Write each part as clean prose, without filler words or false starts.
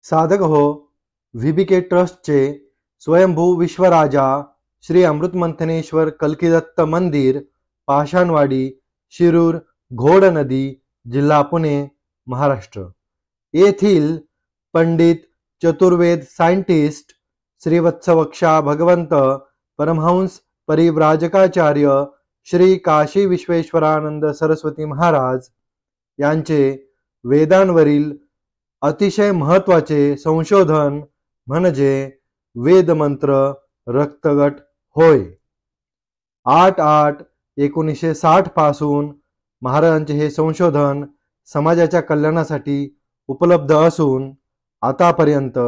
साधक हो, व्हीबीके ट्रस्टचे स्वयंभू विश्वराजा श्री अमृतमंथनेश्वर कल्किदत्त मंदिर, पाषाणवाडी, शिरूर, घोड नदी, जिल्हा पुणे, महाराष्ट्र येथील पंडित चतुर्वेद सायंटिस्ट श्रीवत्सवक्षा भगवंत परमहंस परिव्राजकाचार्य श्री काशी विश्वेश्वरानंद सरस्वती महाराज यांचे वेदांवरील अतिशय महत्त्वाचे संशोधन म्हणजे वेदमंत्र रक्तगट होय. 8/8/1960 पासून महाराजांचे हे संशोधन समाजाच्या कल्याणासाठी उपलब्ध असून आतापर्यंत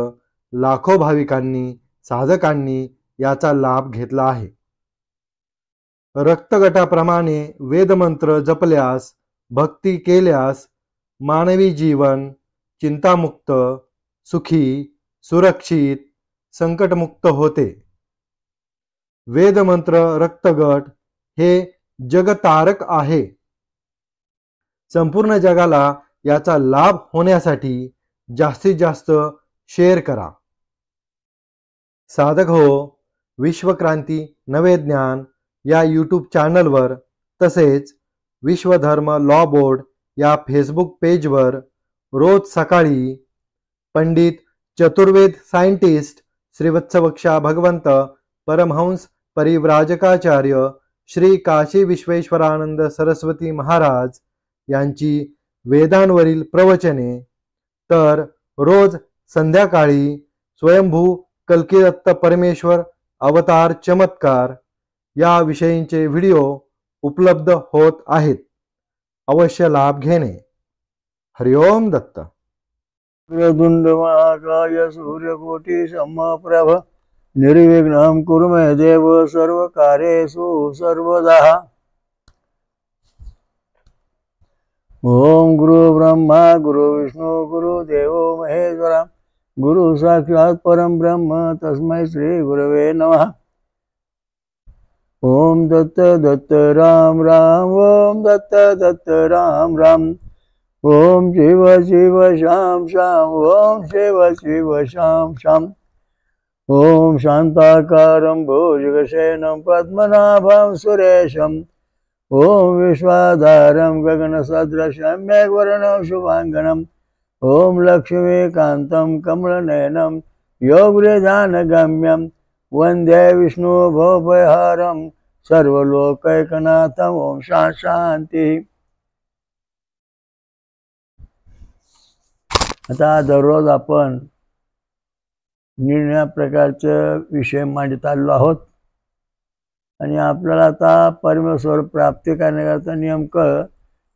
लाखो भाविकांनी साधकांनी याचा लाभ घेतला आहे. रक्तगटाप्रमाणे वेदमंत्र जपल्यास, भक्ती केल्यास मानवी जीवन चिंतामुक्त, सुखी, सुरक्षित, संकटमुक्त होते. वेदमंत्र रक्तगट हे जगतारक आहे. संपूर्ण जगाला याचा लाभ होण्यासाठी जास्तीत जास्त शेअर करा. साधक हो, विश्वक्रांती नवे ज्ञान या यूट्यूब चॅनलवर तसेच विश्वधर्म लॉ बोर्ड या फेसबुक पेजवर रोज सकाळी पंडित चतुर्वेद सायंटिस्ट श्रीवत्सवक्षा भगवंत परमहंस परिव्राजकाचार्य श्री काशी विश्वेश्वरानंद सरस्वती महाराज यांची वेदांवरील प्रवचने, तर रोज संध्याकाळी स्वयंभू कल्किदत्त परमेश्वर अवतार चमत्कार या विषयींचे व्हिडिओ उपलब्ध होत आहेत. अवश्य लाभ घेणे. हरिओम दत्त. वक्रतुंड महाकाय सूर्यकोटि समप्रभ निर्विघ्नं कुरु मे देव सर्वकार्येषु सर्वदा. ओम गुरु ब्रह्मा गुरु विष्णु गुरु देवो महेश्वरा गुरु साक्षात् परम ब्रह्म तस्मै श्री गुरवे नमः. ओम दत्त दत्त राम राम ओम दत्त दत्त राम राम ओम शिव शिव शाम शाम ओम शिव शिव शाम शाम. ओम शांताकारं भुजगशयनं पद्मनाभं सुरेशं ओम विश्वाधारं गगनसदृशं मेघवर्णं शुभांगनं ओम लक्ष्मीकान्तं कमलनयनं योगवृधानगम्यं वंदे विष्णु भवभयहारं सर्वलोकैकनाथं. ओम शांती. आता दररोज आपण निरनिराळ्या प्रकारचे विषय मांडत आलो आहोत आणि आपल्याला आता परमेश्वर प्राप्ती करण्याकरता नेमकं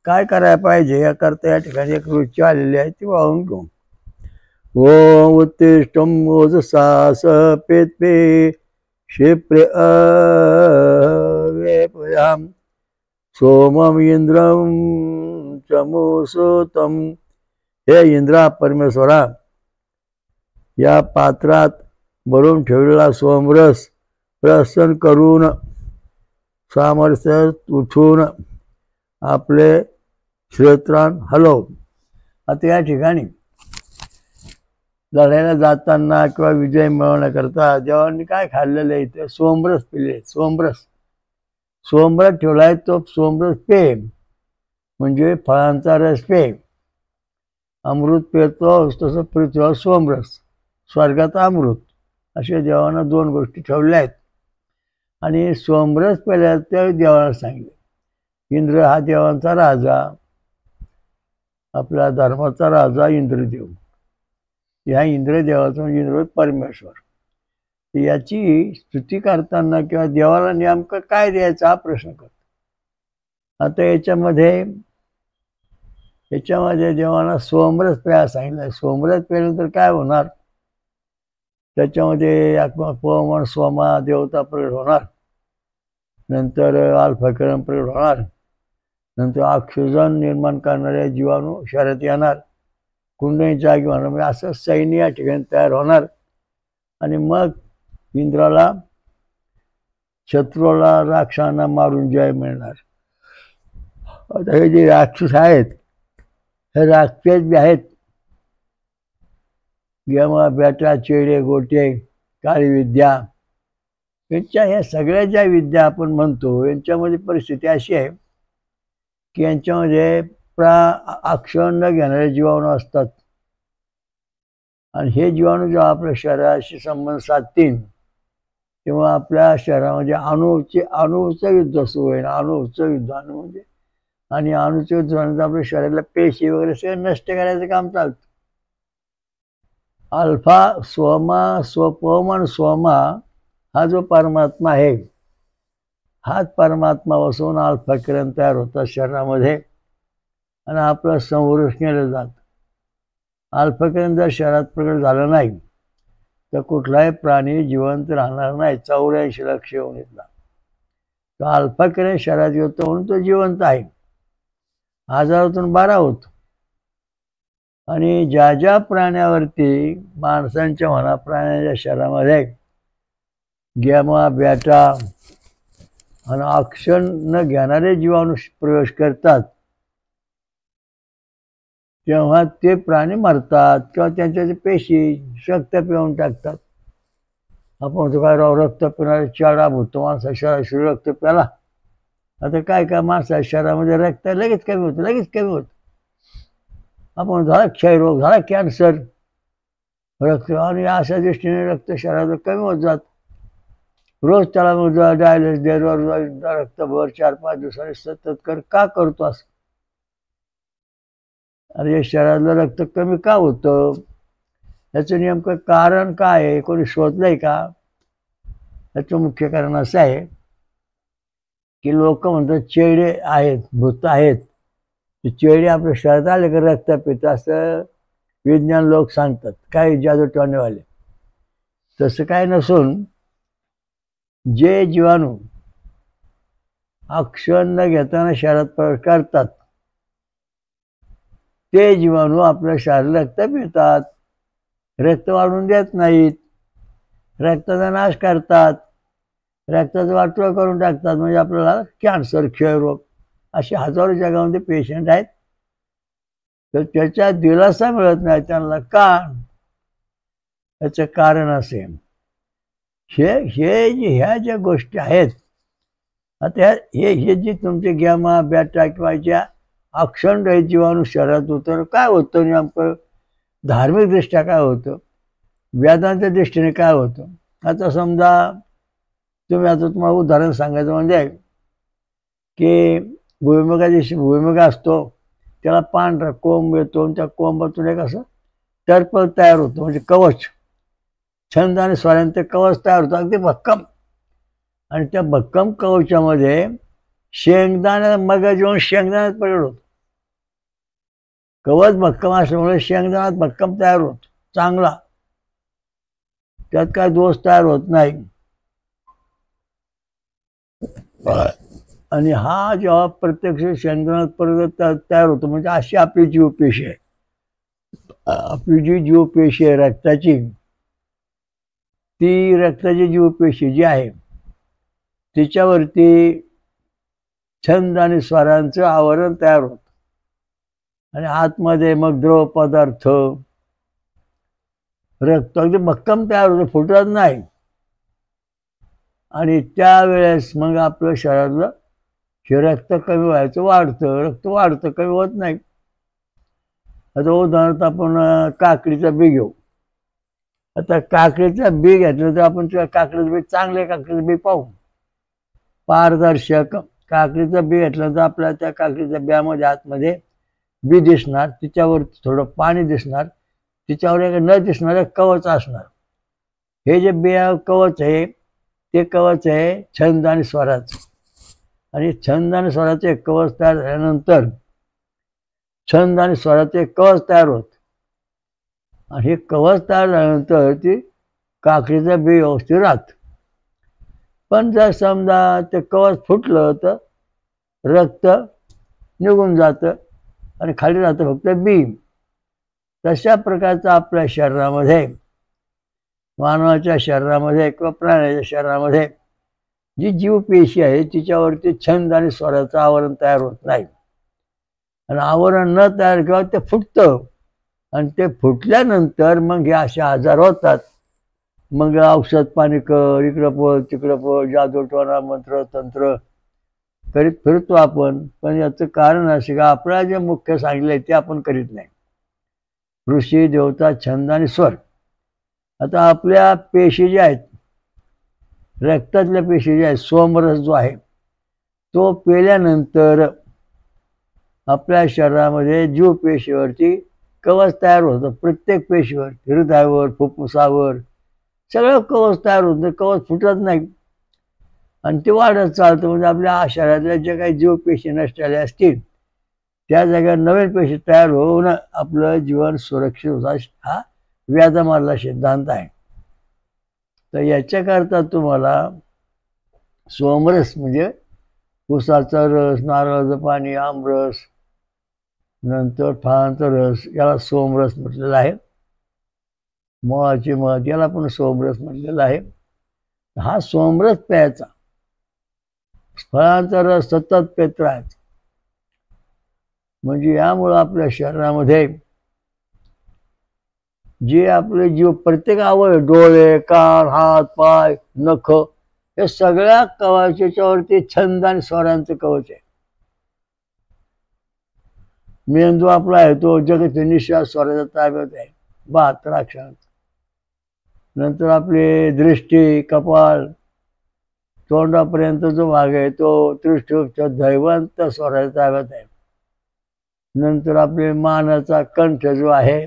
काय करायला पाहिजे याकरता या ठिकाणी एक रुची आलेली आहे, ती वाहून घेऊ. ओम उत्तिष्ठं ओजसास पेत्पे क्षिप्रे वेपयाम सोमम इंद्रम चमुसुतम. हे इंद्रा परमेश्वरा, या पात्रात भरून ठेवलेला सोमरस प्रसन्न करून सामर्थ्य उठून आपले श्रोत्रान हलव. आता या ठिकाणी लढायला जाताना किंवा विजय मिळवण्याकरता देवांनी काय खाल्लेलं आहे, इथे सोमरस पिले. सोमरस ठेवला आहे, तो सोमरस पे म्हणजे फळांचा रस पे. अमृत पेतो तसं पृथ्वीवर सोमरस, स्वर्गात अमृत, असे देवांना दोन गोष्टी ठेवल्या आहेत. आणि सोमरस पेल्या त्या देवाला सांगितले. इंद्र हा देवांचा राजा, आपल्या धर्माचा राजा इंद्रदेव. ह्या इंद्रदेवाचा म्हणजे इंद्र परमेश्वर. याची स्तुती करताना किंवा देवाला नेमकं काय द्यायचं हा प्रश्न करतो. आता याच्यामध्ये देवाला सोमरस प्यायला सांगितलं. सोमरस प्यायल्यानंतर काय होणार, त्याच्यामध्ये पवन सोमा देवता प्रगट होणार, नंतर अल्फाकिरण प्रगट होणार, नंतर ऑक्सिजन निर्माण करणाऱ्या जीवाणू शरीरात येणार, कुंडलीच्या आगी होणार, म्हणजे असं सैन्य या ठिकाणी तयार होणार. आणि मग इंद्राला शत्रूला राक्षसांना मारून जय मिळणार. आता हे जे राक्षस आहेत हे राक्षस जे आहेत गेमा बेटा चेडे गोटे काळी विद्या यांच्या ह्या सगळ्या ज्या विद्या आपण म्हणतो यांच्यामध्ये परिस्थिती अशी आहे की यांच्यामध्ये अक्षर न घेणारे जीवाणू असतात आणि हे जीवाणू जेव्हा आपल्या शरीराशी संबंध साधतील तेव्हा आपल्या शरीरामध्ये अणूचं युद्ध सुरू होईल. अणूचं युद्ध म्हणजे आणि अणूचं युद्ध झाल्यानंतर आपल्या शरीराला पेशी वगैरे सगळं नष्ट करायचं काम चालतं. अल्फा स्वमा स्वपम आणि स्वमा हा जो परमात्मा आहे हाच परमात्मा बसून अल्फा किरण तयार होतात शरीरामध्ये आणि आपलं संवरण केलं जातं. अल्फा किरण जर शरीरात प्रकट झालं नाही तर कुठलाही प्राणी जिवंत राहणार नाही. 84 लक्ष येऊन येतला तर अल्फा किरण शरीरात येतो म्हणून तो जिवंत आहे. आजारातून बरा होतो. आणि ज्या ज्या प्राण्यावरती माणसांच्या म्हणा प्राण्याच्या शरीरामध्ये गेमा बेटा आणि अक्षर न घेणारे जीवाणू प्रवेश करतात तेव्हा ते प्राणी मरतात किंवा त्यांच्या पेशी रक्त पिऊन टाकतात. आपण तो काय रक्त पिणारे चाडा भरतो माणसा शरीराशी रक्त प्याला. आता काय काय माणसा शरीरामध्ये रक्त लगेच कमी होतं. आपण झाला क्षयरोग झाला कॅन्सर रक्त आणि अशा दृष्टीने रक्त शरीरात कमी होत जात. रोज त्याला डायलिस दे रोज रक्त भर 4-5 दिवसांनी सतत का करतो असं. अरे शरीरातलं रक्त कमी का होतं याचं नेमकं कारण काय आहे कोणी शोधलंय का. याचं मुख्य कारण असं आहे की लोक म्हणतात चेडे आहेत भूत आहेत ते चेडे आपल्या शरीरात आले की रक्त पितं असं विज्ञान लोक सांगतात काही जादू टोनेवाले. तसं काय नसून जे जीवाणू अक्षर न घेताना शरीरात प्रवेश करतात ते जीवाणू आपल्या शरीरात रक्त पितात. रक्त वाढून देत नाहीत. रक्ताचा नाश करतात. रक्ताचं वाटोळं करून टाकतात. म्हणजे आपल्याला कॅन्सर क्षयरोग असे हजारो जगामध्ये पेशंट आहेत. तर त्याच्या दिलासा मिळत नाही त्यांना का. याचं कारण असेल ह्या ज्या गोष्टी आहेत आता हे जे तुमचे गेमा बेटा किंवा ज्या अक्षररहित जीवाणू शरीरात होतं काय होतं नेमकं धार्मिक दृष्ट्या काय होतं वेदांच्या दृष्टीने काय होतं. आता समजा तुम्ही आता तुम्हाला उदाहरण सांगायचं म्हणजे की भुईमुग असतो त्याला पांढरा कोंब येतो आणि त्या कोंबातून एक असं टर्पल तयार होतं म्हणजे कवच छंद आणि स्वरांत ते कवच तयार होतं अगदी भक्कम. आणि त्या भक्कम कवचामध्ये शेंगदाणा मगज येऊन शेंगदाण्यात परिणत होतो. कवच भक्कम असल्यामुळे शेंगदाण्यात भक्कम तयार होतो चांगला. त्यात काय दोष तयार होत नाही. आणि हा जेव्हा प्रत्यक्ष शेंगदाण्यात परत तयार होतो म्हणजे अशी आपली जीवपेशी आहे. आपली जी जीवपेशी आहे रक्ताची ती रक्ताची जीवपेशी जी आहे तिच्यावरती छंद आणि स्वरांचं आवरण तयार होतं आणि आतमध्ये मग द्रव पदार्थ रक्त अगदी भक्कम तयार होतं फुटत नाही. आणि त्यावेळेस मग आपलं शरीरातलं हे रक्त कमी व्हायचं वाढतं रक्त वाढतं कमी होत नाही. आता उदाहरणार्थ आपण काकडीचं बी घेऊ. आता काकडीचं बी घेतलं तर आपण त्या काकडीचं बी चांगले काकडीचं बी पाहू पारदर्शक काकडीचं बी घेतलं तर आपल्या त्या काकडीच्या बियामध्ये आतमध्ये बी दिसणार तिच्यावर थोडं पाणी दिसणार तिच्यावर एक न दिसणारं कवच असणार. हे जे बिया कवच आहे ते कवच आहे छंद आणि स्वराचं. आणि छंद आणि स्वराचे कवच तयार झाल्यानंतर छंद आणि स्वराचे कवच तयार होत आणि हे कवच तयार झाल्यानंतर ती काकडीचं बी व्यवस्थित राहतं. पण जर समजा ते कवच फुटलं तर रक्त निघून जातं आणि खाली राहतं फक्त बी. तशा प्रकारचं आपल्या शरीरामध्ये मानवाच्या शरीरामध्ये किंवा प्राण्याच्या शरीरामध्ये जी जीवपेशी आहे तिच्यावरती छंद आणि स्वराचं आवरण तयार होत नाही. आणि आवरण न तयार किंवा ते फुटतं आणि ते फुटल्यानंतर मग हे असे आजार होतात. मग औषध पाणी कर, इकडं पळ तिकडं पळ, जादूटोणा मंत्र तंत्र करीत फिरतो आपण. पण याचं कारण असे का आपल्याला जे मुख्य सांगितलंय ते आपण करीत नाही. ऋषी देवता छंद आणि स्वर. आता आपल्या पेशी ज्या आहेत, रक्तातल्या पेशी ज्या आहेत, सोमरस जो आहे तो पेल्यानंतर आपल्या शरीरामध्ये जीव पेशीवरती कवच तयार होतं. प्रत्येक पेशीवर, हृदयावर, फुफ्फुसावर सगळं कवच तयार होतं. कवच फुटत नाही आणि ते वाढत चालतं. म्हणजे आपल्या शरीरातल्या जे काही जीव पेशी नष्ट झाल्या असतील त्या जागेवर नवीन पेशी तयार होऊन आपलं जीवन सुरक्षित होता, हा व्याजामारला सिद्धांत आहे. तर याच्याकरता तुम्हाला सोमरस म्हणजे ऊसाचा रस, नारळाचं पाणी, आमरस, नंतर फळांचा रस, याला सोमरस म्हटलेला आहे. मोळाची मध याला पण सोमरस म्हटलेला आहे. हा सोमरस प्यायचा, फळांचा रस सतत पेत राहायचा. म्हणजे यामुळं आपल्या शरीरामध्ये जे आपले जीव प्रत्येक अवयव, डोळे, कान, हात, पाय, नख, हे सगळ्या कवचाच्यावरती छंद आणि स्वरांचं कवच आहे. मेंदू आपला आहे तो जगत निश्वास स्वराच्या ताब्यात आहे 72 अक्षरांचा. नंतर आपली दृष्टी, कपाळ, तोंडापर्यंत जो भाग आहे तो त्रिष्ठुप दैवंत स्वराच्या ताब्यात आहे. नंतर आपले मानाचा कंठ जो आहे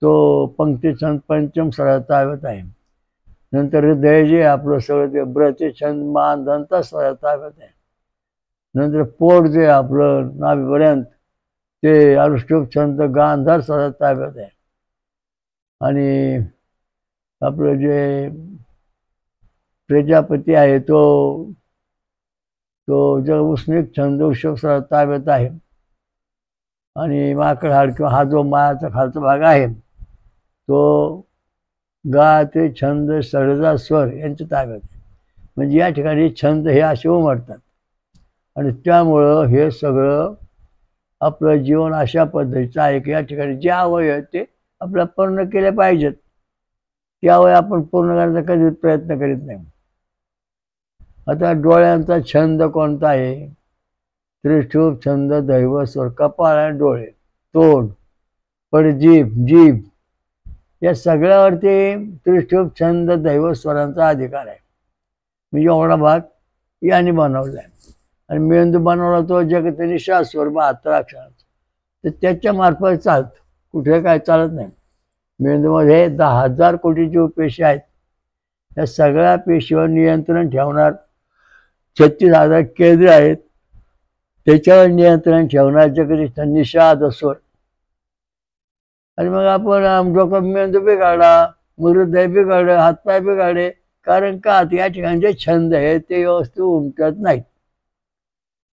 तो पंक्तिछंद पंचम स्वराच्या ताब्यात आहे. नंतर हृदय जे आपलं सगळं ते ब्रतिछंद मान दंत स्वराच्या ताब्यात आहे. नंतर पोट जे आपलं नाभीपर्यंत ते अनुष्टुप छंद गांधार स्वराच्या ताब्यात आहे. आणि आपलं जे प्रजापती आहे तो जग उष्णिक छंद उष्णिक स्वराच्या ताब्यात आहे. आणि माकड हाड किंवा हा जो मायाचा खालचा भाग आहे तो गायत्री छंद सडजा स्वर यांच्या ताब्यात आहे. म्हणजे या ठिकाणी छंद हे असे उमटतात आणि त्यामुळं हे सगळं आपलं जीवन अशा पद्धतीचं आहे की या ठिकाणी जे अवयव आहेत ते आपल्याला पूर्ण केले पाहिजेत. ते अवयव आपण पूर्ण करण्याचा कधीच प्रयत्न करीत नाही. आता डोळ्यांचा छंद कोणता आहे? त्रिष्ठुप छंद दैव स्वर. कपाळ आणि डोळे, तोंड, जीभ या सगळ्यावरती त्रिष्ठुप छंद दैव स्वरांचा अधिकार आहे. म्हणजे एवढा भाग याने बनवला आहे. आणि मेंदू बनवला तो जगत निश्वास स्वर 72 अक्षरांचा. तर त्याच्या मार्फत चालतं, कुठे काय चालत नाही. मेंदूमध्ये 10,000 कोटी जीव पेशी आहेत. या सगळ्या पेशीवर नियंत्रण ठेवणार 36,000 केंद्र आहेत. त्याच्यावर नियंत्रण ठेवणार जगदीश निषाद स्वर. आणि मग आपण डोकं मेंदू बिघाडला, मग हृदय बिघडलं, हातपाय बिघाडले. कारण का या ठिकाणी जे छंद आहे ते व्यवस्थित उमटत नाहीत.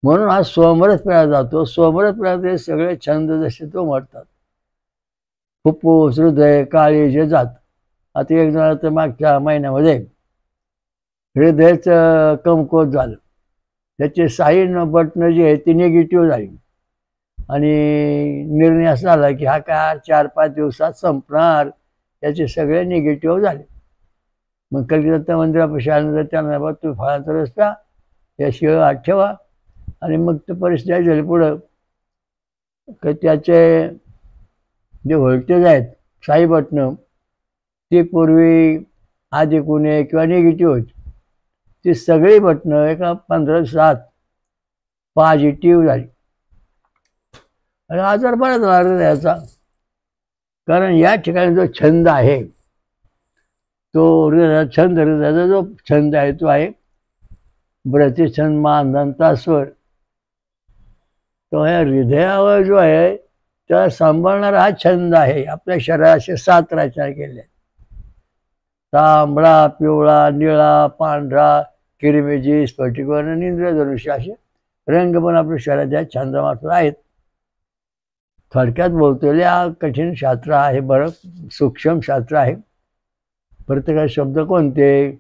म्हणून हा सोमरस पिळा जातो. सोमरस पिळा सगळे छंद जसे तो उमटतात. फुफ्फुस, हृदय, काळी जे जात. आता एक जणाचं मागच्या महिन्यामध्ये हृदयाचं कमकुवत झालं. त्याचे साईन बटणं जी आहेत ती निगेटिव्ह झाली आणि निर्णय असा झाला की हा काय 4-5 दिवसात संपणार. याचे सगळे निगेटिव्ह झाले. मग कलिकत्ता मंदिरापाशी आल्यानंतर त्यांना बाबा तुम्ही फळांचा रस प्या, याशिवाय आत ठेवा. आणि मग ते परिस्थिती झाली पुढं की त्याचे जे व्होल्टेज आहेत साई बटणं ती पूर्वी आधी कुणे किंवा निगेटिव्ह होती, ती सगळी बटणं एका 15 दिवसात पॉझिटिव्ह झाली. आणि आजार बरा झाला हृदयाचा. कारण या ठिकाणी जो छंद आहे तो हृदयाचा जो छंद आहे तो आहे ब्रतिछंद मान दंता स्वर. तो ह्या हृदयावर जो आहे त्याला सांभाळणारा हा छंद आहे. आपल्या शरीराचे 7 रचना केल्या, तांबडा, पिवळा, निळा, पांढरा, किरमिजी, स्फटिकवर्ण, इंद्रधनुष्य असे रंग पण आपल्या शरीराच्या छंदामार्फत आहेत. थोडक्यात बोलतोय हा कठीण शास्त्र आहे, बरं सूक्ष्म शास्त्र आहे. प्रत्येक शब्द कोणते?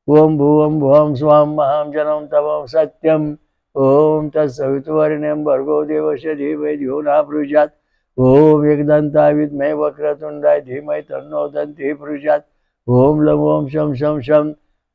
ओम भुवम भुवम स्वम महम जनम तमम सत्यम ओम तत्सवितुर्वरेण्यं भर्गो देवस्य धीमहि धियो न प्रचोदयात् ओम एकदंता विद्महे वक्रतुंडाय धीमहि तन्नो दन्ती प्रचोदयात्. ओम लम ओम शम शम शम.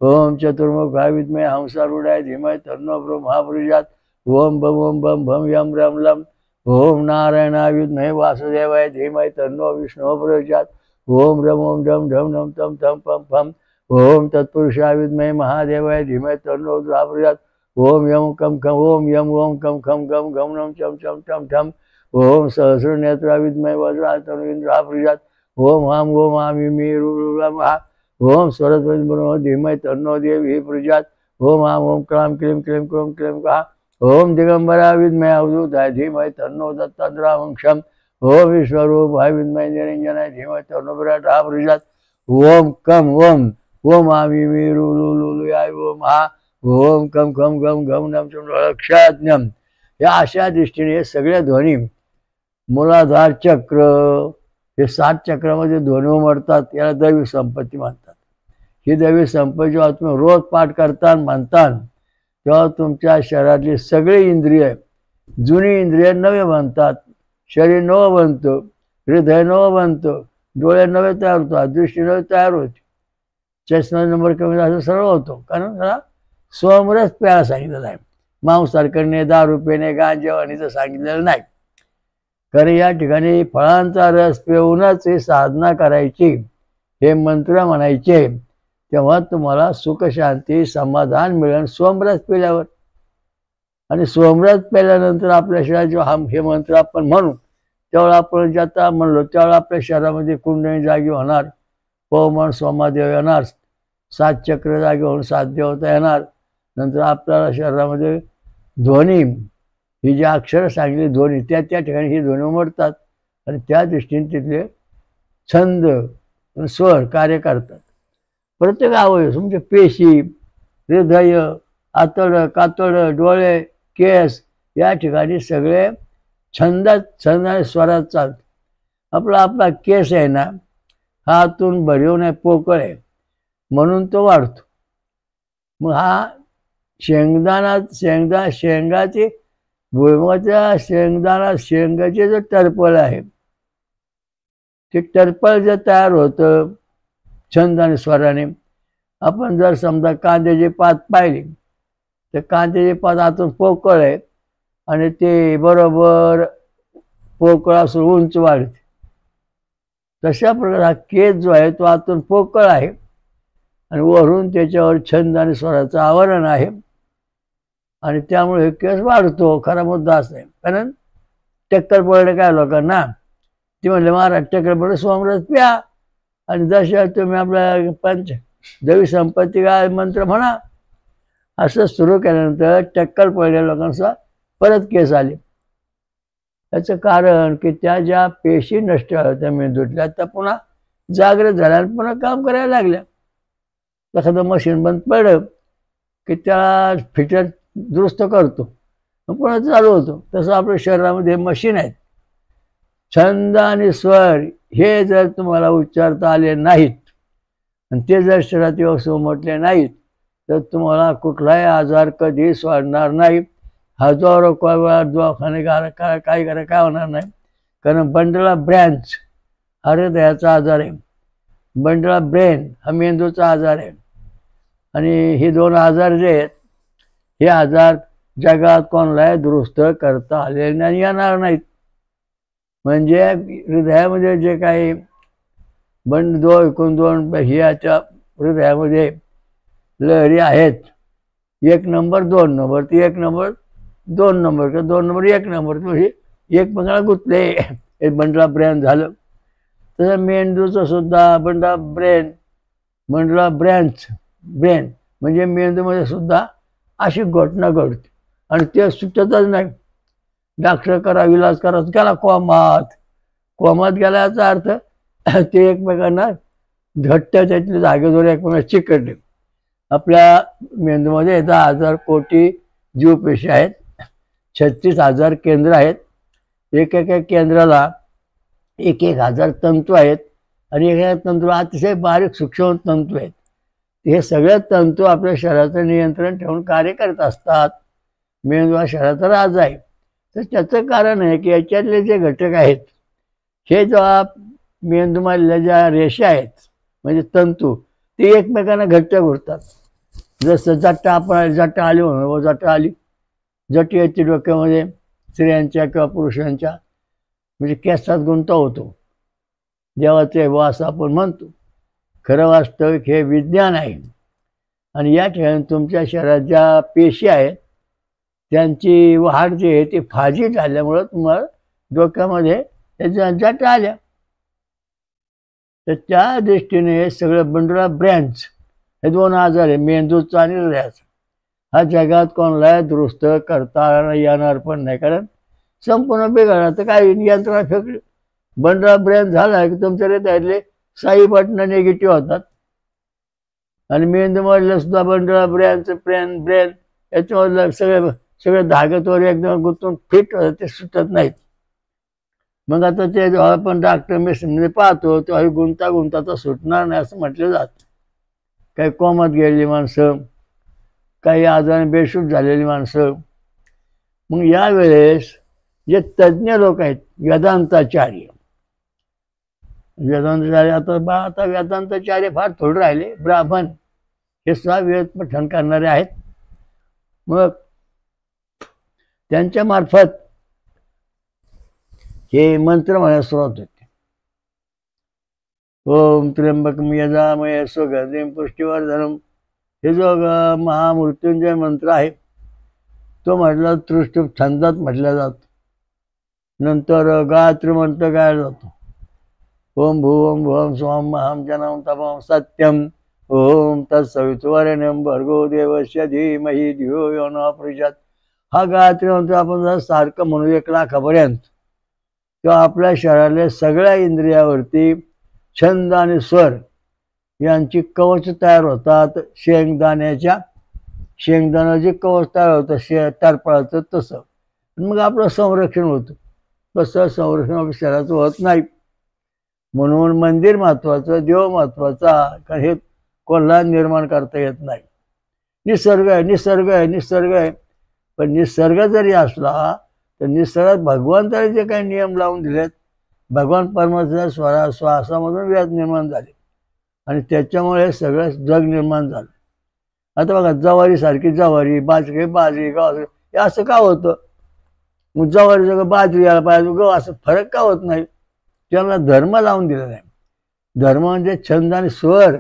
ओम चतुर्मुखाय विद्महे हंसारूढाय धीमहि तन्नो ब्रह्मा प्रचोदयात्. ओम बम भम यम रम लम. ओम नारायणाय विद्महे वासुदेवाय धीमहि तन्नो विष्णुः प्रचोदयात्. ओम रम ओम डम ढम नम तम तम पम पम. ओम तत्पुरुषाय विद्महे महादेवाय धीमहि तन्नो रुद्रः प्रचोदयात्. ओम यम कम खम ओम यम ओम कम खम गम गम नम चम चम टम ठम. ओम सहस्रनेत्राय विद्महे वज्राय तन्नो इंद्रः प्रचोदयात्. ओम हम ओम आमि मी रुरुरमः. ओम सरस्वती ब्रह्म धीमहि तन्नो देवी प्रचोदयात्. ओम आम ओम क्लां क्लीं क्लीं क्रों क्लीं कः. ओम दिगंबराय विद्महे अवधूताय धीमहि तन्नो दत्तात्रयं. ओम विश्वरूपाय विद्महे निरंजनाय धीमहि तन्नो विराटः प्रचोदयात्. ओम कम ओम ओम आमि मी रुरुरुयाय ओम हा. ओम कम खम गम गम नम चम लक्षाज्ञम. या अशा दृष्टीने सगळे ध्वनी मूलाधार चक्र हे 7 चक्रामध्ये ध्वनी उमटतात. याला दैवी संपत्ती म्हणतात. ही दैवी संपत्ती जेव्हा तुम्ही रोज पाठ करता म्हणता तेव्हा तुमच्या शरीरातली सगळी इंद्रिय जुनी इंद्रिय नवे बनतात. शरीर नवं बनतं, हृदय नवं बनतं, डोळे नवे तयार होतात, दृष्टी नवी तयार होते, चष्मा नंबर कमी असं सर्व होतो. कारण त्याला सोमरस प्यायला सांगितलेलं आहे. मांसाहार करणे, दारू पिणे, गांजेवाणीचं सांगितलेलं नाही. कारण या ठिकाणी फळांचा रस पिऊनच ही साधना करायची, हे मंत्र म्हणायचे. तेव्हा तुम्हाला सुख शांती समाधान मिळेल सोमरस पिल्यावर. आणि सोमरस प्यायल्यानंतर आपल्या शरीरात जेव्हा हे मंत्र आपण म्हणू त्यावेळेला आपण ज्याता म्हणलो त्यावेळेला आपल्या शरीरामध्ये कुंडली जागी होणार, पवमान सोमादेव येणार, 7 चक्र जागी होऊन 7 देवता येणार. नंतर आपल्याला शरीरामध्ये ध्वनी ही जी अक्षरं सांगितली ध्वनी त्या ठिकाणी ही ध्वनी उमटतात आणि त्या दृष्टीने तिथले छंद स्वर कार्य करतात. प्रत्येक अवयव म्हणजे पेशी, हृदय, आतडं, कातडं, डोळे, केस या ठिकाणी सगळे छंद आणि स्वरात चालतात. आपला केस आहे ना हा आतून भरीव आहे, पोकळ आहे म्हणून तो वाढतो. मग हा शेंगाचे भुईमुगाच्या शेंगाचे जे टरफळ आहे ते टरफळ जे तयार होतं छंद आणि स्वराने. आपण जर समजा कांद्याची पात पाहिली तर कांद्याची पात आतून पोकळ आहे आणि ते बरोबर पोकळ असून उंच वाढते. तशा प्रकारे हा केस जो आहे तो आतून पोकळ आहे आणि वरून त्याच्यावर छंद आणि स्वराचं आवरण आहे आणि त्यामुळे केस वाढतो. खरा मुद्दा असा आहे. कारण टक्कल पडले काय लोकांना ते म्हणले महाराज टक्कल पडले सोमरस प्या आणि जशा तुम्ही आपल्या दैवी संपत्ती काय मंत्र म्हणा. असं सुरू केल्यानंतर टक्कल पडलेल्या लोकांचा परत केस आले. याचं कारण की त्या ज्या पेशी नष्ट होत्या मेंदूतल्या त्या पुन्हा जागृत झाल्या आणि पुन्हा काम करायला लागल्या. एखादं मशीन बंद पडलं की त्याला फिटर दुरुस्त करतो पुन्हा चालू होतो. तसं आपल्या शरीरामध्ये मशीन आहेत. छंद आणि स्वर हे जर तुम्हाला उच्चारता आले नाहीत आणि ते जर शरीरात व्यवस्थित उमटले नाहीत तर तुम्हाला कुठलाही आजार कधी सोडणार नाही. हजारो वेळा दवाखाने काही करा काय होणार नाही. कारण बंडला ब्रँच हा हृदयाचा आजार आहे, बंडला ब्रेन हा मेंदूचा आजार आहे. आणि हे 2 आजार जे आहेत हे आजार जगात कोणालाही दुरुस्त करता आलेले नाही, येणार नाहीत. म्हणजे हृदयामध्ये जे काही बंड 2 ह्याच्या हृदयामध्ये लहरी आहेत 1 नंबर 2 नंबर ती 1 नंबर 2 नंबर का 2 नंबर 1 नंबर हे एकमेकाला गुंतले हे बंडला ब्रेन झालं. तसं मेंदूचं सुद्धा बंडला ब्रेन बंडला ब्रँच ब्रेन म्हणजे मेंदूमध्ये सुद्धा अशी घटना घडते आणि ते सुटतच नाही. डॉक्टर करा इलाज करा गेला कोमात गेला याचा अर्थ ते एकमेकांना घट्ट त्यातले जागेवर एकमेकांना चिकटले. आपल्या मेंदूमध्ये 10,000 कोटी जीवपेशी आहेत, 36,000 केंद्र आहेत. एक केंद्राला 1,000 तंतू आहेत आणि एका तंतूला अतिशय बारीक सूक्ष्म तंतू आहेत. हे सगळे तंतू आपल्या शरीराचं नियंत्रण ठेवून कार्य करत असतात. मेंदू हा शरीराचा राजा आहे. तर त्याचं कारण आहे की याच्यातले जे घटक आहेत हे जेव्हा मेंदूमधल्या ज्या रेषा आहेत म्हणजे तंतू ते एकमेकांना घट्ट घुरतात. जसं जट्टा आपण जट्टा आली म्हणून जट्टा आली, जट येते डोक्यामध्ये स्त्रियांच्या किंवा पुरुषांच्या, म्हणजे केसात गुंता होतो देवाचे व असं आपण म्हणतो. खरं वास्तविक हे विज्ञान आहे. आणि या ठिकाणी तुमच्या शरीरात ज्या पेशी आहेत त्यांची वाढ जी आहे ती फाजी झाल्यामुळं तुम्हाला डोक्यामध्ये त्याच्या जट आल्या. तर त्या दृष्टीने सगळं बंडुळा ब्रँच हे दोन आजार आहे, मेंदूचा आणि हृदयाचा. हा जगात कोणाला दुरुस्त करता येणार पण नाही, कारण संपूर्ण बिघडला. तर काय यंत्रणा फेकली, बंडुळा ब्रँच झाला की तुमच्या हृदयातले 6 बटणं निगेटिव्ह होतात आणि मेंदूमधलं सुद्धा बंडुळा ब्रँच ब्रेन याच्यामधलं सगळे धागे तोर एकदम गुंतून फिट होतात, ते सुटत नाहीत. मग आता ते जेव्हा आपण डॉक्टर मेडिसिनमध्ये पाहतो तेव्हा गुंता सुटणार नाही असं म्हटलं जातं. काही कोमात गेलेली माणसं, काही आजाराने बेशुद्ध झालेली माणसं. मग यावेळेस जे तज्ज्ञ लोक आहेत वेदांताचार्य आता वेदांताचार्य फार थोडे राहिले, ब्राह्मण हे सुद्धा वेद पठण करणारे आहेत. मग त्यांच्या मार्फत हे मंत्र म्हणायला सुरुवात होते. ओम त्र्यंबकम यजामहे सुगंधिं पुष्टिवर्धनम, हे जो महामृत्युंजय मंत्र आहे तो म्हटला त्रिष्टुप छंदात म्हटला जातो. नंतर गायत्री मंत्र गायला जातो. ओम भुवं भुवं स्वं अहं जनम तपं सत्यम ओम तत्सवितुर्वरेण्यं भर्गो देवस्य धीमहि धियो यो नः प्रचोदयात्. हा गायत्री मंत्र आपण जर सारखं म्हणू 1 लाखापर्यंत, तेव्हा आपल्या शरीरातल्या सगळ्या इंद्रियावरती छंद आणि स्वर यांची कवच तयार होतात. शेंगदाणा जे कवच तयार होतं टरफळाचं तसं. मग आपलं संरक्षण होतं. तसं संरक्षण आपल्या शरीराचं होत नाही. म्हणून मंदिर महत्त्वाचं, देव महत्त्वाचा, कारण हे कोणाला निर्माण करता येत नाही. निसर्ग आहे. पण निसर्ग जरी असला तर निसर्गात भगवंताने जे काही नियम लावून दिलेत, भगवान परमात्म्याच्या श्वासामधून वेद निर्माण झाले आणि त्याच्यामुळे सगळं जग निर्माण झालं. आता बघा, ज्वारी, बाजरी, गहू हे असं का होतं? मग ज्वारी सगळं बाजरी यायला पाहिजे, गहू असं फरक का होत नाही? त्यांना धर्म लावून दिलेला आहे. धर्म म्हणजे छंद आणि स्वर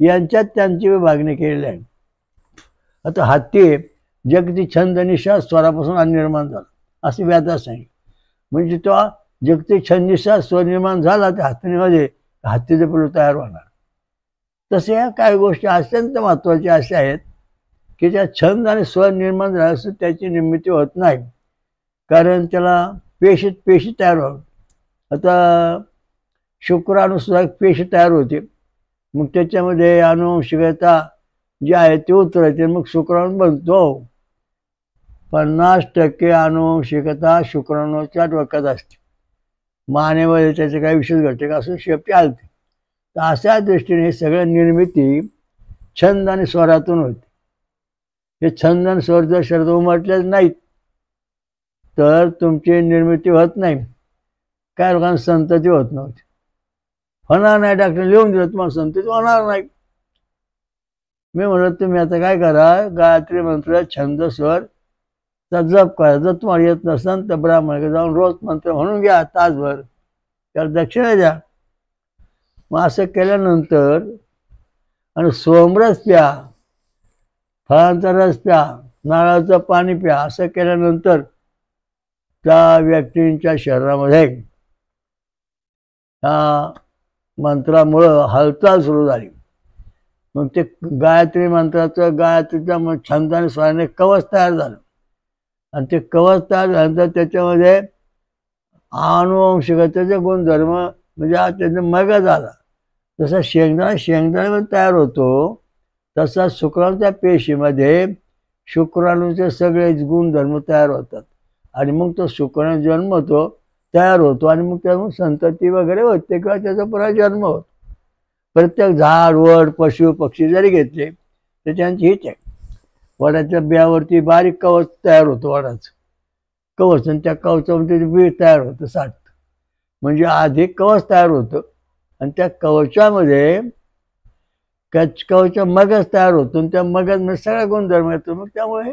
यांच्यात त्यांची विभागणी केलेली आहे. आता हत्ती जगती छंद निशा स्वरापासून निर्माण झाला असे व्याधास सांगितले. म्हणजे तो जगती छंद निशा स्वर निर्माण झाला त्या हत्तीमध्ये हत्तीचे पिल्लू तयार होणार. तसे ह्या काही गोष्टी अत्यंत महत्त्वाच्या अशा आहेत की त्या छंद आणि स्वर निर्माण झाल्यास त्याची निर्मिती होत नाही, कारण त्याला पेशी तयार होत. आता शुक्राणूसुद्धा पेशी तयार होते, मग त्याच्यामध्ये अनुवंशिकता जी आहे ती उतरते, मग शुक्राणू बनतो. 50% अनुवंशिकता शुक्राणूच्या डोक्यात असते. मानेमध्ये त्याचे काही विशेष घटक असून शेपटी हलते. तर अशा दृष्टीने सगळं निर्मिती छंद आणि स्वरातून होते. हे छंद आणि स्वर जर शरीरात उमटलेच नाहीत तर तुमची निर्मिती होत नाही. काय लोकांना संतती होत नव्हती, होणार नाही. डॉक्टर लिहून दिलं तुम्हाला संतती होणार नाही. मी म्हणलं तुम्ही आता काय करा, गायत्री मंत्र छंद स्वर चा जप करा. जर तुम्हाला येत नसेल तर ब्राह्मणाकडे जाऊन रोज मंत्र म्हणून घ्या तासभर, त्याला दक्षिणा द्या. मग असं केल्यानंतर आणि सोमरस प्या, फळांचा रस प्या, नारळाचं पाणी प्या. असं केल्यानंतर त्या व्यक्तींच्या शरीरामध्ये ह्या मंत्रामुळं हालचाल सुरू झाली. मग ते गायत्रीच्या छंद आणि स्वराने कवच तयार झालं आणि ते कवच तयार झाल्यानंतर त्याच्यामध्ये अनुवंशिकतेचे गुणधर्म म्हणजे त्याचा मग झाला. जसा शेंगदाणे तयार होतो तसा शुक्राणूच्या पेशीमध्ये शुक्राणूचे सगळे गुणधर्म तयार होतात आणि मग तो शुक्राणू जन्मतो, तयार होतो आणि मग त्यामुळे संतती वगैरे होते किंवा त्याचा पुन्हा जन्म होतो. प्रत्येक झाड, वड, पशु, पक्षी जरी घेतले तर त्यांची हीच आहे. वडाच्या बियावरती बारीक कवच तयार होतं, वडाचं कवच, आणि त्या कवचामध्ये बी तयार होतं साठतं. म्हणजे आधी कवच तयार होतं आणि त्या कवचामध्ये कवचा मगज तयार होतो आणि त्या मगजमध्ये सगळ्या गुणधर्म येतो. मग त्यामुळे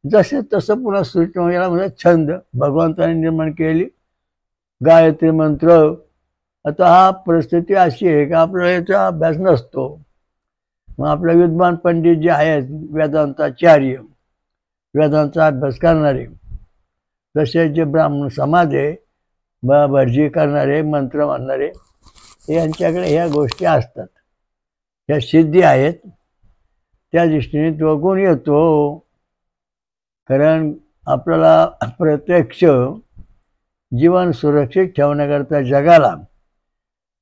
जसे तसं पुन्हा सृष्टी याला म्हणजे छंद भगवंताने निर्माण केली गायत्री मंत्र. आता हा परिस्थिती अशी आहे की आपल्याला याचा अभ्यास नसतो. मग आपले विद्वान पंडित जे आहेत वेदांताचार्य वेदांचा अभ्यास करणारे तसेच जे ब्राह्मण समाज आहे भटजी करणारे मंत्र म्हणणारे यांच्याकडे ह्या गोष्टी असतात. ह्या सिद्धी आहेत. त्या दृष्टीने तो गुण येतो. कारण आपल्याला प्रत्यक्ष जीवन सुरक्षित ठेवण्याकरता जगाला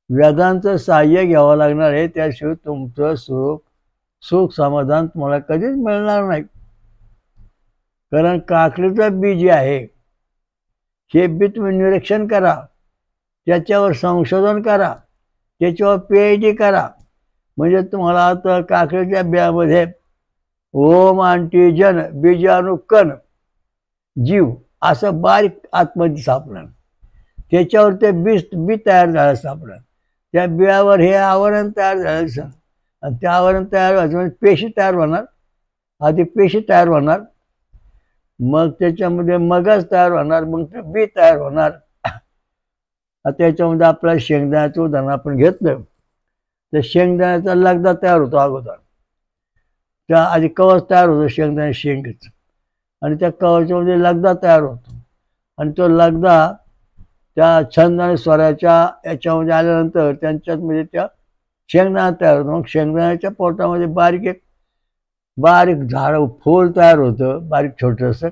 वेदांचं सहाय्य घ्यावं लागणार आहे. त्याशिवाय तुमचं सुख समाधान तुम्हाला कधीच मिळणार नाही. कारण काकडीचं बी जे आहे हे बी तुम्ही निरीक्षण करा, त्याच्यावर संशोधन करा, त्याच्यावर PhD करा. म्हणजे तुम्हाला आता काकडीच्या बियामध्ये ओम अँटीजन बीजाणुकण जीव असं बारीक आतमध्ये सापडणार. त्याच्यावर ते बी तयार झालं सापडणार. त्या बियावर हे आवरण तयार झालं आणि त्या आवरण तयार व्हायचं म्हणजे पेशी तयार होणार. आधी पेशी तयार होणार, मग त्याच्यामध्ये मगज तयार होणार, मग ते बी तयार होणार. आता त्याच्यामध्ये आपल्याला शेंगदाण्याचं उदाहरण आपण घेतलं तर शेंगदाण्याचा लगदा तयार होतो अगोदर. त्या आधी कवच तयार होतो शेंगदाणा शेंगेचं आणि त्या कवचामध्ये लगदा तयार होतो आणि तो लगदा त्या छंद आणि स्वराच्या याच्यामध्ये आल्यानंतर त्यांच्यात म्हणजे त्या शेंगदाणा तयार होतो. मग शेंगदाण्याच्या पोटामध्ये बारीक झाड फूल तयार होतं, बारीक छोटंसं,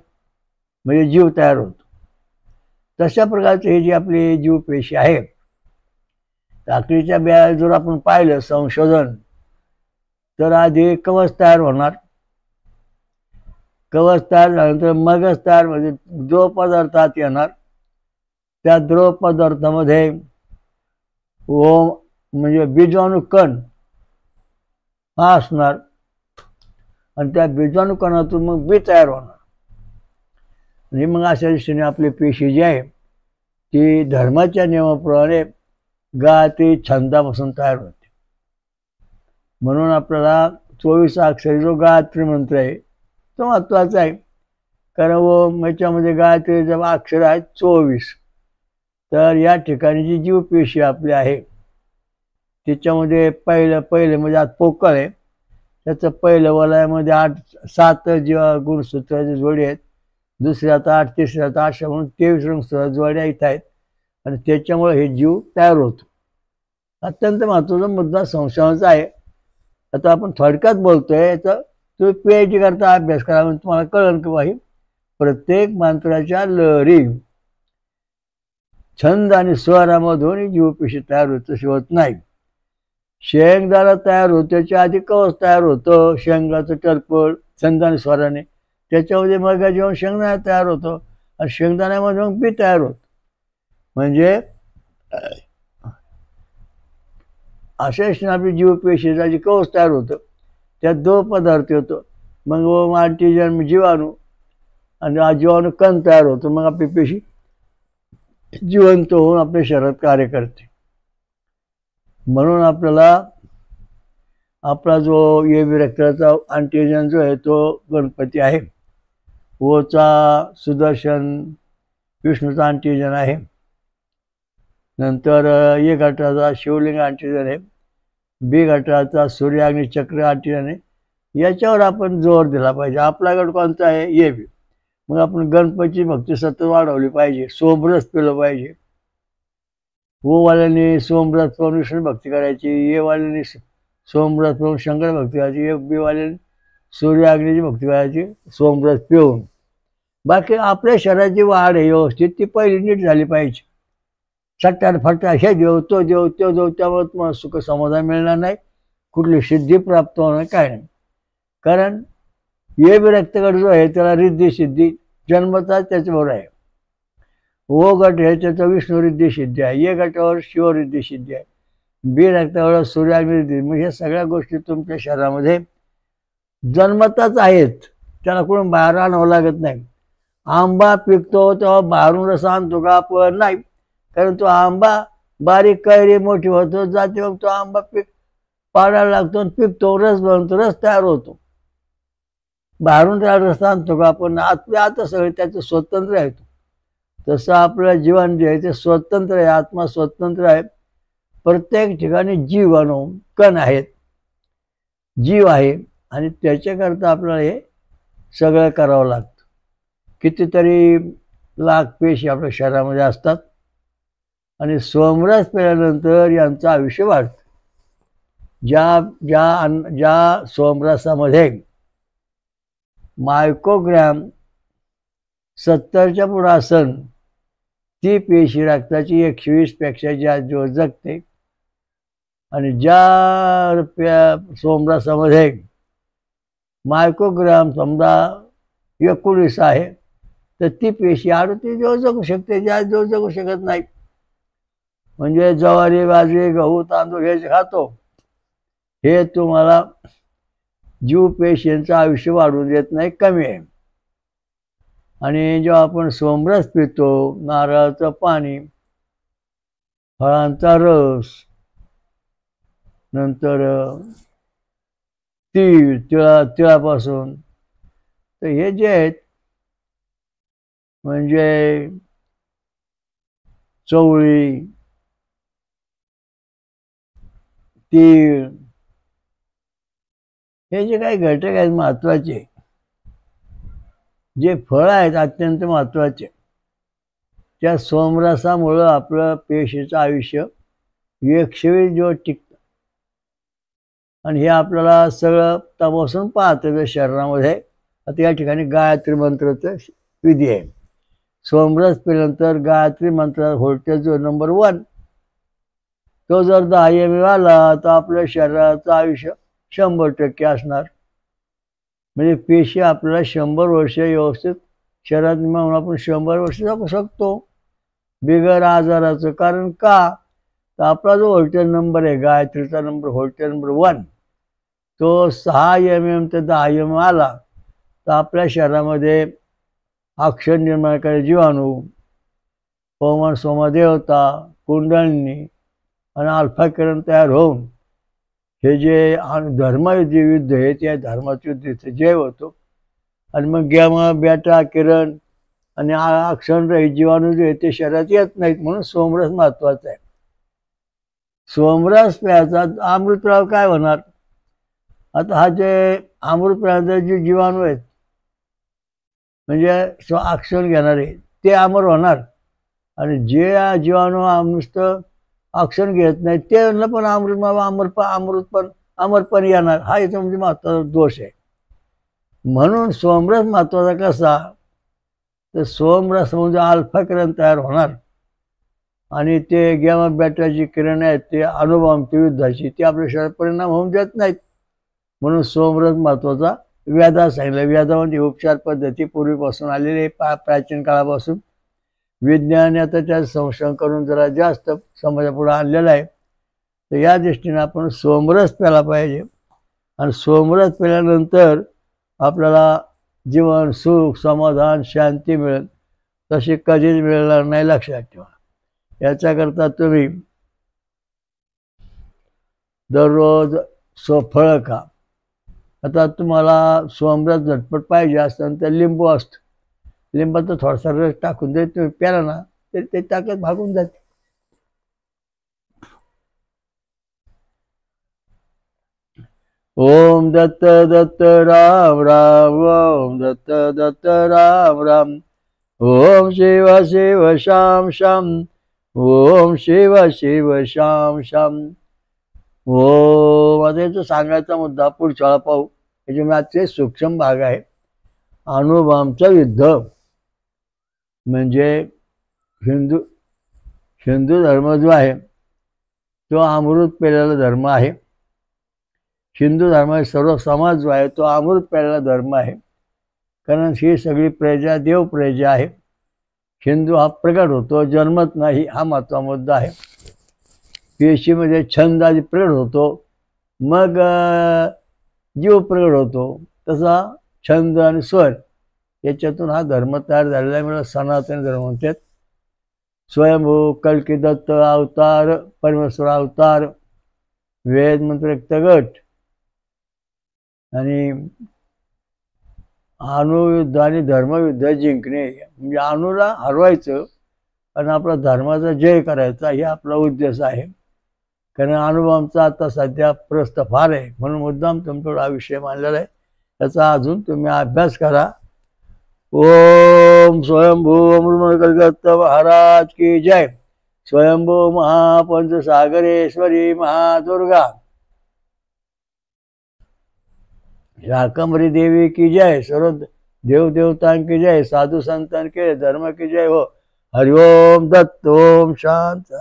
म्हणजे जीव तयार होतो. तशा प्रकारचे हे जे आपले जीवपेशी आहेत काकडीच्या बिया जर आपण पाहिलं संशोधन तर आधी कवच तयार होणार. कवच तयार झाल्यानंतर मगज तयार म्हणजे द्रव पदार्थात येणार. त्या द्रव पदार्थामध्ये ओम म्हणजे बीजाणुकण हा असणार आणि त्या बीजाणुकणातून मग बी तयार होणार. आणि मग अशा दृष्टीने आपली पेशी जी आहे ती धर्माच्या नियमाप्रमाणे गायत्री छंदापासून तयार होते. म्हणून आपल्याला 24 अक्षरी जो गायत्री मंत्र आहे तो महत्त्वाचा आहे. कारण ओम याच्यामध्ये गायत्रीचं अक्षर आहेत 24. तर या ठिकाणी जी जीवपेशी आपली आहे त्याच्यामध्ये पहिलं म्हणजे आज पोकळ आहे त्याचं पहिलं वलयामध्ये 7 गुणसूत्राची जोडी आहेत. दुसऱ्यात 8, तिसऱ्यात 8 म्हणून 23 गुणसूत्राच्या जोड्या इथं आहेत आणि त्याच्यामुळे हे जीव तयार होतो. अत्यंत महत्त्वाचा मुद्दा संशोधनाचा आहे. आता आपण थोडक्यात बोलतोय. याचा तुम्ही PhD करता अभ्यास करा म्हणजे तुम्हाला कळलं की बाई प्रत्येक मंत्राच्या लहरी छंद आणि स्वरामधून जीवपेशी तयार होत तशी होत नाही. शेंगदाणा तयार होतो त्याच्या आधी कवच तयार होतं शेंगाचं टरपड छंद आणि स्वराने. त्याच्यामध्ये मग जेव्हा शेंगदाणा तयार होतो आणि शेंगदाण्यामध्ये मग बी तयार होतं. म्हणजे अशा आपली जीवपेशीचा जे कवच तयार होतं त्यात 2 पदार्थ होतो. मग ओम अँटीजन जीवाणू आणि जीवाणू कण तयार होतो. मग आपली पेशी जिवंत होऊन आपल्या शरीरात कार्य करते. म्हणून आपल्याला आपला जो ए बी रक्ताचा अँटीजन जो आहे तो गणपती आहे. ओचा सुदर्शन विष्णूचा अँटीजन आहे. नंतर ए गटाचा शिवलिंग अँटीजन आहे. बी गटाचा सूर्याग्नी चक्र अँटीजन आहे. याच्यावर आपण जोर दिला पाहिजे. आपला गट कोणता आहे ए बी. मग आपण गणपतीची भक्ती सतत वाढवली पाहिजे. सोमरस पिलं पाहिजे. ओवाल्यांनी सोमरस पाहून विष्णू भक्ती करायची. ए वाल्यांनी सोमरस पाहून शंकर भक्ती करायची. ए बी वाल्यांनी सूर्याग्नीची भक्ती करायची सोमरस पिऊन. बाकी आपल्या शरीराची वाढ आहे व्यवस्थित ती पहिली नीट झाली पाहिजे. सट्टार फट्टा हे देव तो देव तो देव त्यामुळे तुम्हाला सुख समाधान मिळणार नाही. कुठली सिद्धी प्राप्त होणार काय नाही. कारण ए बी रक्तगट जो आहे त्याला रिद्धी सिद्धी जन्मताच त्याच्याबरोबर आहे. ओ गट आहे त्याचा विष्णू रिद्धी सिद्धी आहे. ए गटावर शिवरिद्धी सिद्धी आहे. बी रक्तावर सूर्याग्नी रिद्धी. म्हणजे ह्या सगळ्या गोष्टी तुमच्या शरीरामध्ये जन्मताच आहेत. त्याला कोण बाहेर आणावं लागत नाही. आंबा पिकतो तेव्हा बाहेरून रस आणतो का आपण नाही. कारण तो आंबा बारीक कैरी मोठी होतो जाते, मग तो आंबा पाडायला लागतो आणि पिकतो, रस बनतो, रस तयार होतो. बाहेरून तयार रस आणतो का आपण, आतल्या आता सगळे त्याचं स्वतंत्र आहे. तसं आपलं जीवन जे आहे ते स्वतंत्र आहे, आत्मा स्वतंत्र आहे. प्रत्येक ठिकाणी जीवाणू कण आहेत, जीव आहे, आणि त्याच्याकरता आपल्याला हे सगळं करावं लागतं. कितीतरी लाख पेशी आपल्या शरीरामध्ये असतात, आणि सोमरस पिल्यानंतर यांचं आयुष्य वाढतं. ज्या सोमरसामध्ये मायक्रोग्रॅम 70च्या पुढे असन, ती पेशी रक्ताची 120 पेक्षा जास्त जगते. आणि ज्या सोमरसामध्ये मायक्रोग्राम समजा 19 आहे, तर ती पेशी 38 दिवस जगू शकते, जास्त दिवस जगू शकत नाही. म्हणजे ज्वारी, बाजरी, गहू, तांदूळ हे जे खातो, हे तुम्हाला जीव पेशींचं आयुष्य वाढवून देत नाही, कमी आहे. आणि जेव्हा आपण सोमरस पितो, नारळाचं पाणी, फळांचा रस, नंतर तिळापासून, तर हे जे आहेत म्हणजे चवळी, तीळ, हे जे काही घटक आहेत महत्वाचे, जे फळ आहेत अत्यंत महत्वाचे, त्या सोमरसामुळं आपलं पेशीचं आयुष्य 120 दिवस टिकतं. आणि हे आपल्याला सगळं तपासून पाहतं शरीरामध्ये. आता या ठिकाणी गायत्री मंत्राचं विधी आहे. सोमरस पिल्यानंतर गायत्री मंत्राचा व्होल्टेज जो नंबर 1, तो जर 10 ml आला, तर आपल्या शरीराचं आयुष्य 100% असणार. म्हणजे पेशी आपल्याला 100 वर्ष व्यवस्थित शरीरात मिळून आपण 100 वर्ष जगू शकतो बिगर आजाराचं. कारण का, तर आपला जो व्होल्टेज नंबर आहे, गायत्रीचा नंबर, व्होल्टेज नंबर 1, तो 6 mm ते 10 mm आला, तर आपल्या शरीरामध्ये अक्षर निर्माण करणारे जीवाणू, पवन सोमा देवता, कुंडलिनी आणि अल्फा किरण तयार होऊन हे जे धर्मयुद्ध युद्ध आहे, त्या धर्माचं युद्ध जय होतो. आणि मग गॅमा, बेटा किरण आणि अक्षररहित जीवाणू जे ते शरीरात येत नाहीत. म्हणून सोमरस महत्वाचा आहे. सोमरस प्यायचा. अमृतराव काय होणार, आता हा जे अमृत प्यायचा जे जीवाणू आहेत, म्हणजे अक्षर घेणारे, ते अमर होणार. आणि जे जीवाणू नुसतं अक्षर घेत नाही, ते पण अमरपण येणार. हा याचा म्हणजे महत्वाचा दोष आहे. म्हणून सोमरस महत्वाचा कसा, तर सोमरस म्हणजे अल्फा किरण तयार होणार, आणि ते गॅमा बेटाची किरण आहेत, ते अणुबॉम्बची युद्धाची, ते आपल्या शरीरात परिणाम होऊन देत नाहीत. म्हणून सोमरस महत्वाचा. वेदा सांगितलं, वेदामध्ये उपचार पद्धती पूर्वीपासून आलेले, प्राचीन काळापासून. विज्ञान आता त्यात संशोधन करून जरा जास्त समाजापुढे आणलेलं आहे. तर या दृष्टीने आपण सोमरस प्यायला पाहिजे. आणि सोमरस पिल्यानंतर आपल्याला जीवन, सुख, समाधान, शांती मिळेल, तशी कधीच मिळणार नाही, लक्षात ठेवा. याच्याकरता तुम्ही दररोज फळं खा. आता तुम्हाला सोमरस झटपट पाहिजे असतं तर लिंबू असतं, लिंबाचा थोडासा रस टाकून जर तुम्ही प्याला ना, तर ते ताकद भागून जाते. ओम दत्त दत्त राम राम, ओम दत्त दत्त राम राम, ओम शिव शिव शाम शाम, ओम शिव शिव शाम शाम. ओम. आता याचा सांगायचा मुद्दा पुढच्या वेळा पाहू. याच्यामुळे आजचे सूक्ष्म भाग आहे. अणुबॉम्बचं युद्ध म्हणजे हिंदू धर्म जो आहे तो अमृत पेलेला धर्म आहे. हिंदू धर्म सर्व समाज जो आहे तो अमृत प्यायलेला धर्म आहे. कारण ही सगळी प्रजा देव प्रजा आहे. हिंदू हा प्रगट होतो, जन्मत नाही, हा महत्त्वाचा मुद्दा आहे. पेशीमध्ये छंद आधी प्रगट होतो, मग जीव प्रगट होतो. तसा छंद आणि स्वर याच्यातून हा धर्म तयार झालेला आहे. मला सनातन धर्म म्हणतात. स्वयंभू कल्की दत्त अवतार परमेश्वर अवतार वेद मंत्र रक्तगट आणि अणुयुद्ध आणि धर्मयुद्ध जिंकणे म्हणजे अणूला हरवायचं आणि आपला धर्माचा जय करायचा हे आपला उद्देश आहे. कारण अणुबॉम्बचा आता सध्या प्रस्त फार आहे म्हणून मुद्दाम तुमच्याकडे हा विषय मांडलेला आहे. त्याचा अजून तुम्ही अभ्यास करा. ओम स्वयंभू अमृत महाराज की जय. स्वयंभू महापंचसागरेश्वरी महादुर्गा शाकंभरी देवी की जय. सर्व देव देवतां की जय. साधु संतान के धर्म की जय हो. हरिओम दत्त ओम शांत.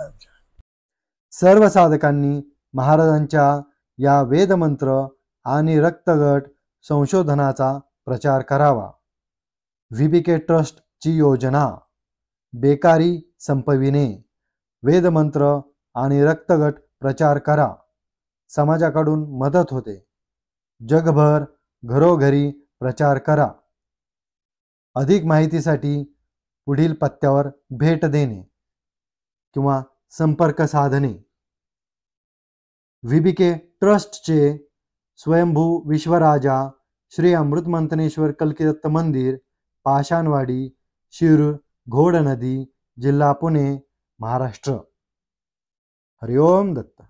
सर्व साधकांनी महाराजांच्या या वेदमंत्र आणि रक्तगट संशोधनाचा प्रचार करावा. VBK ट्रस्टची योजना बेकारी संपविणे. वेदमंत्र आणि रक्तगट प्रचार करा. समाजाकडून मदत होते. जगभर घरोघरी प्रचार करा. अधिक माहितीसाठी पुढील पत्त्यावर भेट देणे किंवा संपर्क साधणे. VBK ट्रस्टचे स्वयंभू विश्वराजा श्री अमृतमंथनेश्वर कल्कीदत्त मंदिर, पाषाणवाडी, शिरूर, घोडनदी, जिल्हा पुणे, महाराष्ट्र. हरिओम दत्त.